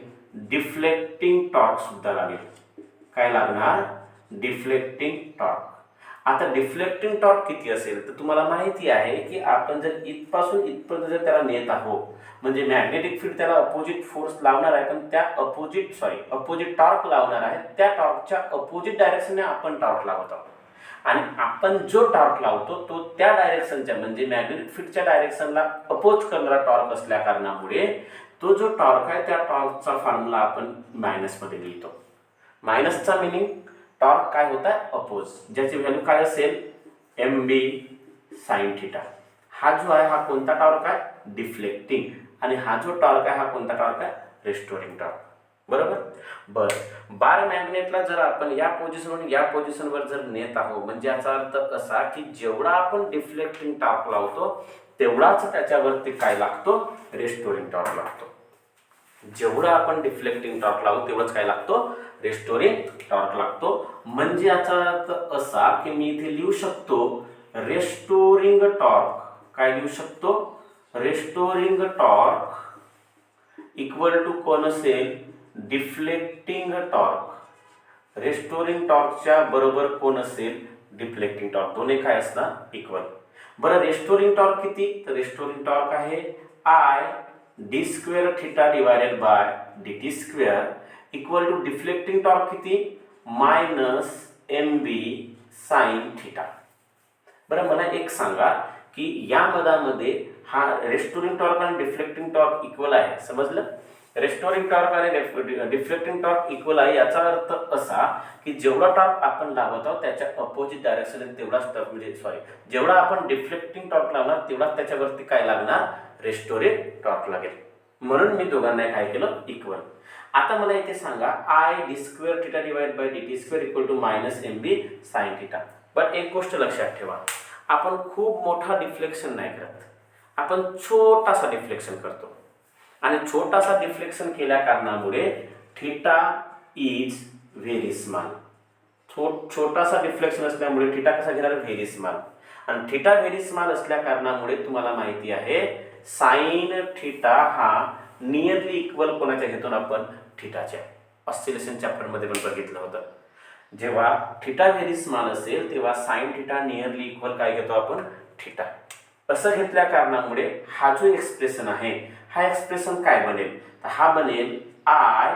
डिफ्लेक्टिंग टॉर्क सुद्धा लागेल. काय लागणार, डिफ्लेक्टिंग टॉर्क. आता डिफ्लेक्टिंग टॉर्क किती असेल तर तुम्हाला माहिती आहे की आपण जर इथपासून इथपर्यंत जर त्याला नेत आहोत म्हणजे मॅग्नेटिक फील्ड त्याला अपोजिट फोर्स लावणार आहे, पण त्या अपोजिट टॉर्क लावणार आहे, त्या टॉर्कच्या अपोजिट डायरेक्शनने आपण टॉर्क लावत आहोत. आणि आपण जो टॉर्क लावतो तो त्या डायरेक्शनच्या म्हणजे मॅग्नेटिक फील्डच्या डायरेक्शनला अपोज करणारा टॉर्क असल्या कारणामुळे तो जो टॉर्क आहे त्या टॉर्कचा फॉर्म्युला आपण मायनसमध्ये लिहितो. मायनसचा मिनिंग टॉर्क काय होता, अपोज, ज्याची व्हॅल्यू काय असेल, एम बी साइन थिटा. हा जो आहे हा कोणता टॉर्क आहे, डिफ्लेक्टिंग. आणि हा जो टॉर्क आहे हा कोणता टॉर्क आहे, रेस्टोरिंग टॉर्क. बरोबर. बरं, बार मॅग्नेटला जर आपण या पोझिशनवरून या पोझिशनवर जर नेत आहोत म्हणजे याचा अर्थ असा की जेवढा आपण डिफ्लेक्टिंग टॉर्क लावतो तेवढाच त्याच्यावरती काय लागतो, रेस्टोरिंग टॉर्क लागतो. जेवढा आपण डिफ्लेक्टिंग टॉर्क लावू तेवढंच काय लागतो, रेस्टोरिंग टॉर्क लागतो. म्हणजे याचा अर्थ असा की मी इथे लिहू शकतो रेस्टोरिंग टॉर्क. काय लिहू शकतो, रेस्टोरिंग टॉर्क इक्वल टू कोण असेल, डिफ्लेक्टिंग टॉर्क. रेस्टोरिंग टॉर्कच्या बरोबर कोण असेल, डिफ्लेक्टिंग टॉर्क. दोन्ही काय असणार, इक्वल. बरं, रेस्टोरिंग टॉर्क किती, तर रेस्टोरिंग टॉर्क आहे I D square theta divided by D T square equal to deflecting torque किती, minus M B sine theta. बरं, मला एक सांगा की या मधामध्ये हा रेस्टोरिंग टॉर्क आणि डिफ्लेक्टिंग टॉर्क इक्वल आहे, समजलं. रेस्टोरिंग टॉर्क आणि डिफ्लेक्टिंग टॉर्क इक्वल आहे याचा अर्थ असा की जेवढा टॉर्क आपण लावत आहोत त्याच्या अपोजिट डायरेक्शन तेवढाच टॉर्क म्हणजे जेवढा आपण डिफ्लेक्टिंग टॉर्क लावणार तेवढाच त्याच्यावरती काय लागणार, रेस्टोरिंग टॉर्क लागेल. म्हणून मी दोघांना काय केलं, इक्वल. आता मला इथे सांगा I D square theta divide by D T square equal to minus M B sine theta. But एक गोष्ट लक्षात ठेवा, आपण खूप मोठा डिफ्लेक्शन नाही करत, आपण छोटासा डिफ्लेक्शन करतो. आणि छोटासा डिफ्लेक्शन केल्या कारणामुळे थिटा इज व्हेरी स्मॉल. छोटासा डिफ्लेक्शन असल्यामुळे थिटा कसा घेणार, व्हेरी स्मॉल. आणि थिटा व्हेरी स्मॉल असल्या कारणामुळे तुम्हाला माहिती आहे साइन थिटा हा नियरली इक्वल कोणाच्या घेतो आपण, थिटाच्या. ऑस्सिलेशन चॅप्टर मध्ये पण बघितलं होतं. जेव्हा थिटा व्हेरी स्मॉल असेल तेव्हा साइन थिटा नियरली इक्वल काय घेतो आपण, थिटा. असं घेतल्या कारणामुळे हा जो एक्सप्रेशन आहे हा एक्सप्रेशन काय बनेल, तर हा बनेल I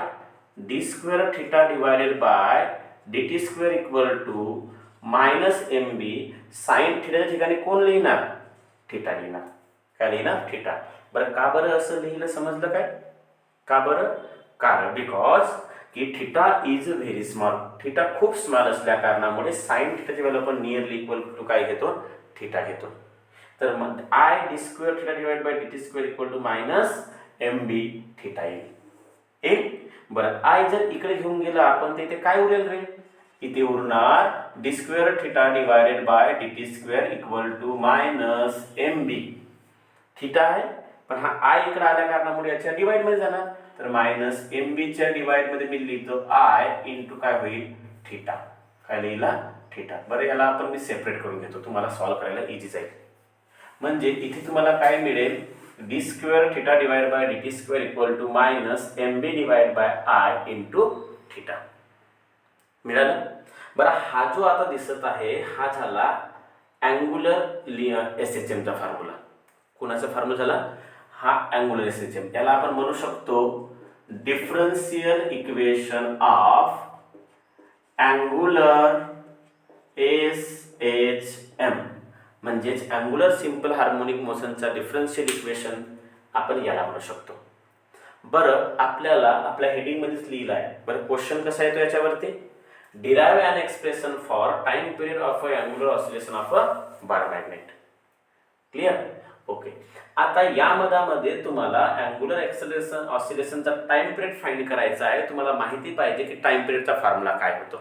D square theta divided by D T square equal to minus M B sine थिटाच्या ठिकाणी कोण लिहिणार, थिटा लिहिणार. काय लिहिणार, थिटा. बरं, का बरं असं लिहिलं, समजलं काय, का बरं, कारण बिकॉज की theta is very small. Theta खूप स्मॉल असल्या कारणामुळे साइन थिटाची व्हॅल्यू आपण नियरली इक्वल टू काय घेतो, थिटा घेतो. तर मग I D square theta divide by D T square equal to minus M B theta येईल. बरं, आय जर इकडे घेऊन गेला आपण तर इथे काय उरेल रे, इथे उरणार D square theta divided by D T square equal to minus M B theta आहे. पण हा आय इकडे आल्या कारणामुळे याच्या डिवाइड मध्ये जाणार, तर मायनस एम बीच्या डिवाइड मध्ये मी लिहितो आय इंटू काय होईल, थिटा. काय लिहिला, थिटा. बरं, याला आपण मी सेपरेट करून घेतो, तुम्हाला सॉल्व्ह करायला इझी जाईल. म्हणजे इथे तुम्हाला काय मिळेल, D square theta divide by D T square equal to minus M B divide by I into theta मिळालं. बरं, हा जो आता दिसत आहे हा झाला अँग्युलर एस एच एमचा फॉर्म्युला. कोणाचा फॉर्म्युला झाला, हा अँग्युलर एस एच एम. याला आपण म्हणू शकतो differential equation of angular S H M. म्हणजेच अँग्युलर सिंपल हार्मोनिक मोशनचा डिफरन्शियल इक्वेशन आपण याला म्हणू शकतो. बरं, आपल्याला आपल्या हेडिंगमध्येच लिहिलं आहे. बरं, क्वेश्चन कसा येतो याच्यावरती, derive an expression for time period of a angular oscillation of a bar magnet. Clear, okay. आता या मधामध्ये तुम्हाला अँग्युलर एक्सेलरेशन ऑसिलेशनचा टाइम पिरियड फाइंड करायचा आहे. तुम्हाला माहिती पाहिजे की टाइम पिरियडचा फॉर्म्युला काय होतो.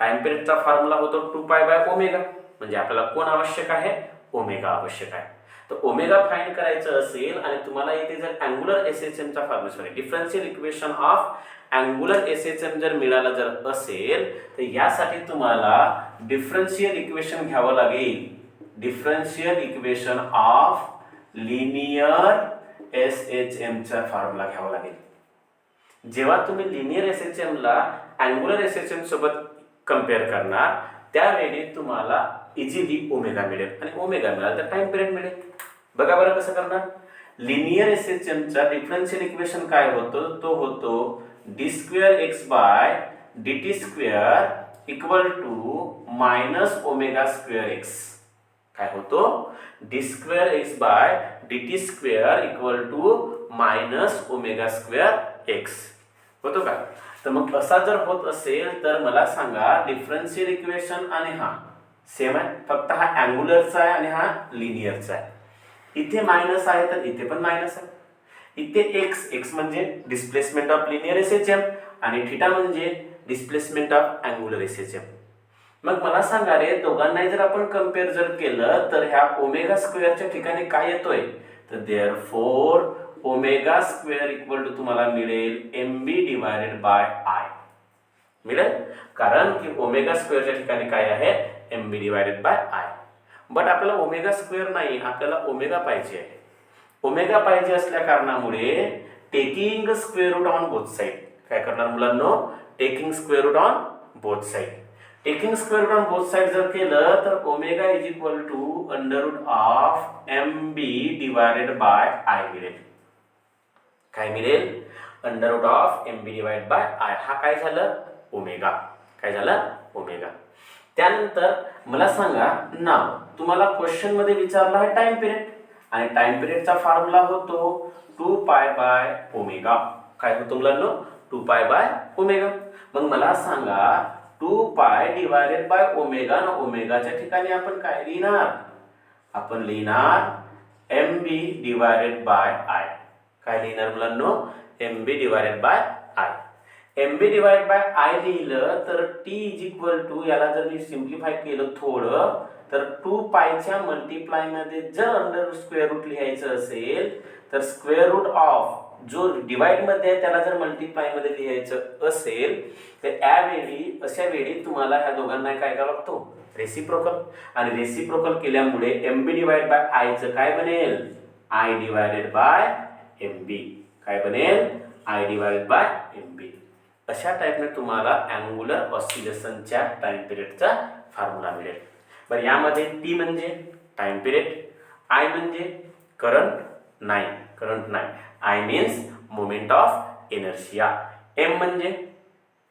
टाइम पिरियडचा फॉर्म्युला होतो 2 पाय बाय ओमेगा. म्हणजे आपल्याला कोण आवश्यक आहे, ओमेगा आवश्यक आहे. तर ओमेगा फाइंड करायचं असेल आणि तुम्हाला इथे जर अँग्युलर एसएचएमचा formula sorry differential equation of angular SHM जर मिळाला जर असेल तर यासाठी तुम्हाला डिफरन्शियल इक्वेशन घ्यावं लागेल. डिफरन्शियल इक्वेशन ऑफ लिनियर एसएचएमचा फॉर्म्युला घ्यावा लागेल. जेव्हा तुम्ही लिनियर एसएचएम ला अँग्युलर एसएचएम सोबत कंपेअर करणार त्यावेळी तुम्हाला इझिली ओमेगा मिळेल आणि ओमेगा मिळाला तर टाइम पिरियड मिळेल. बघा बरं कसं करणार. लिनियर एसएचएमचा डिफरन्शियल इक्वेशन काय होतो तो होतो D square X by D T square equal to minus omega square X. काय होतो D square X by D T square equal to minus omega square X होतो का. तर मग असा जर होत असेल तर मला सांगा डिफरन्शियल इक्वेशन आणि हा सेम आहे फक्त हा अँग्युलरचा आहे आणि हा लिनियरचा आहे. इथे मायनस आहे तर इथे पण मायनस आहे. इथे एक्स एक्स म्हणजे डिस्प्लेसमेंट ऑफ लिनियर एसएचएम आणि थिटा म्हणजे डिस्प्लेसमेंट ऑफ अँग्युलर एसएचएम. मग मला सांगा रे दोघांनाही जर आपण कम्पेअर जर केलं तर ह्या ओमेगा स्क्वेअरच्या ठिकाणी काय येतोय तर therefore omega square equal to तुम्हाला मिळेल M B divided by I मिळेल. कारण की ओमेगा स्क्वेअरच्या ठिकाणी काय आहे M B divided by I. But आपल्याला ओमेगा स्क्वेअर नाही आपल्याला ओमेगा पाहिजे आहे. ओमेगा पाहिजे असल्या कारणामुळे taking square root on both side काय करणार मुलांनो taking square root on both side. Taking square root on both side जर केलं तर omega is equal to under root of M B divided by I मिळेल. काय मिळेल under root of M B divide by I. हा काय झालं omega. काय झालं ओमेगा. त्यानंतर मला सांगा नाव तुम्हाला क्वेश्चन मध्ये विचारला आहे टाइम पिरियड आणि टाइम पिरियडचा फॉर्म्युला होतो 2 पाय बाय ओमेगा. काय होतो मुलांनो 2 पाय बाय ओमेगा. मग मला सांगा 2 पाय डिवायडेड बाय ओमेगा ना ओमेगाच्या ठिकाणी आपण काय लिहिणार आपण लिहिणार M B divided by I. काय लिहिणार मुलांनो M B divided by I. M B divided by I लिहिलं तर टी इज इक्वल टू याला जर मी सिम्प्लिफाय केलं थोडं तर 2 पायच्या मल्टिप्लाय मध्ये जर अंडर स्क्वेअर रूट लिहायचं असेल तर स्क्वेअर रूट ऑफ जो डिवाइड मध्ये आहे त्याला जर मल्टिप्लाय मध्ये लिहायचं असेल तर यावेळी अशा वेळी तुम्हाला ह्या दोघांना काय करावं लागतो रेसिप्रोकल आणि रेसिप्रोकल केल्यामुळे एम बी डिवाइड बाय आयचं काय बनेल I divided by M B. काय बनेल I divided by M B. अशा टाइपने तुम्हाला अँग्युलर ऑसिलेशनच्या टाइम पिरियडचा फॉर्म्युला मिळेल. बरं यामध्ये टी म्हणजे टाइम पिरियड आय म्हणजे करंट नाही I means moment of inertia. M म्हणजे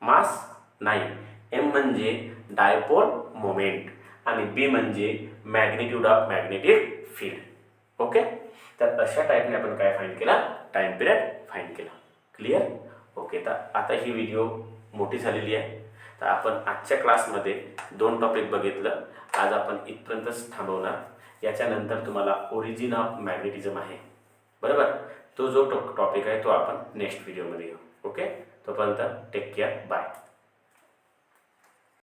मास नाही एम म्हणजे डायपोल मोमेंट आणि बी म्हणजे magnitude of magnetic field. Okay तर अशा टाइपने आपण काय फाइंड केला टाइम पिरियड फाइंड केला. क्लिअर. ओके तर आता ही व्हिडिओ मोठी झालेली आहे तर आपण आजच्या क्लासमध्ये 2 टॉपिक बघितलं. आज आपण इथपर्यंतच थांबवणार. याच्यानंतर तुम्हाला ओरिजिन ऑफ मॅग्नेटिझम आहे बरोबर तो जो टॉपिक आहे तो आपण नेक्स्ट व्हिडिओमध्ये घेऊ. ओके तोपर्यंत टेक केअर बाय.